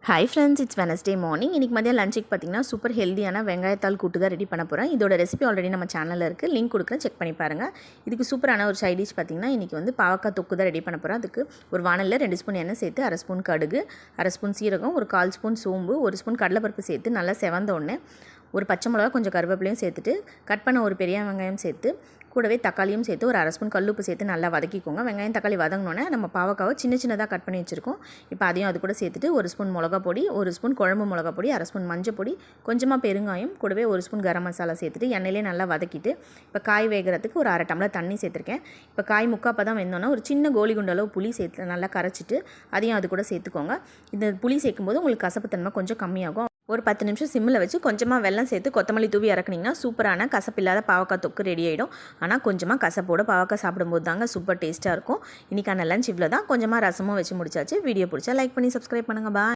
Hi friends, it's Wednesday morning. இன்றைக்கி மதியம் லஞ்சுக்கு பார்த்தீங்கன்னா சூப்பர் ஹெல்தியான வெங்காயத்தால் கூட்டு தான் ரெடி பண்ண போகிறேன். இதோட ரெசிபி ஆல்ரெடி நம்ம சேனலில் இருக்குது, லிங்க் கொடுக்குறேன், செக் பண்ணி பாருங்கள். இதுக்கு சூப்பரான ஒரு சைட் டிஷ் பார்த்தீங்கன்னா இன்றைக்கி வந்து பாவக்காய் தொக்கு தான் ரெடி பண்ண போகிறேன். அதுக்கு ஒரு வானலில் 2 ஸ்பூன் எண்ணெய் சேர்த்து, 1/2 ஸ்பூன் கடுகு, 1/2 ஸ்பூன் சீரகம், ஒரு 1/4 ஸ்பூன் சோம்பு, 1 ஸ்பூன் கடலைப்பருப்பு சேர்த்து நல்லா செவந்த உடனே ஒரு பச்சை மிளகா, கொஞ்சம் கருவேப்பிலையும் சேர்த்துட்டு கட் பண்ண ஒரு பெரிய வெங்காயம் சேர்த்து கூடவே தக்காளியும் சேர்த்து ஒரு 1/2 ஸ்பூன் கல்லுப்பு சேர்த்து நல்லா வதக்கிக்கோங்க. வெங்காயம் தக்காளி வதங்கினோன்னே நம்ம பாவக்காவை சின்ன சின்னதாக கட் பண்ணி வச்சுருக்கோம். இப்போ அதையும் அது கூட சேர்த்துட்டு 1 ஸ்பூன் மிளகா பொடி, 1 ஸ்பூன் குழம்பு மிளகா பொடி, 1/2 ஸ்பூன் மஞ்சள் பொடி, கொஞ்சமாக பெருங்காயம், கூடவே 1 ஸ்பூன் கரம் மசாலா சேர்த்துட்டு எண்ணெயிலே நல்லா வதக்கிட்டு இப்போ காய் வேகிறதுக்கு ஒரு 1/2 டம்ளர் தண்ணி சேர்த்துருக்கேன். இப்போ காய் முக்காப்பதான் வெந்தோன்னா ஒரு சின்ன கோலி குண்டு அளவு புளி சேர்த்து நல்லா கரைச்சிட்டு அதையும் அது கூட சேர்த்துக்கோங்க. இந்த புளி சேர்க்கும்போது உங்களுக்கு கசப்புத்தன்மை கொஞ்சம் கம்மியாகும். ஒரு 10 நிமிஷம் சிம்மில் வச்சு கொஞ்சமாக வெல்லம் சேர்த்து கொத்தமல்லி தூவி இறக்குனிங்கன்னா சூப்பரான கசப்பில்லாத பாவக்காய் தொக்கு ரெடி ஆகிடும். ஆனால் கொஞ்சமாக கசப்போட பாவக்காய் சாப்பிடும்போது தாங்க சூப்பர் டேஸ்ட்டாக இருக்கும். இன்றைக்கான லஞ்ச் இவ்வளோ தான். கொஞ்சமாக ரசமும் வச்சு முடிச்சாச்சு. வீடியோ பிடிச்சா லைக் பண்ணி சப்ஸ்கிரைப் பண்ணுங்கள். பாய்.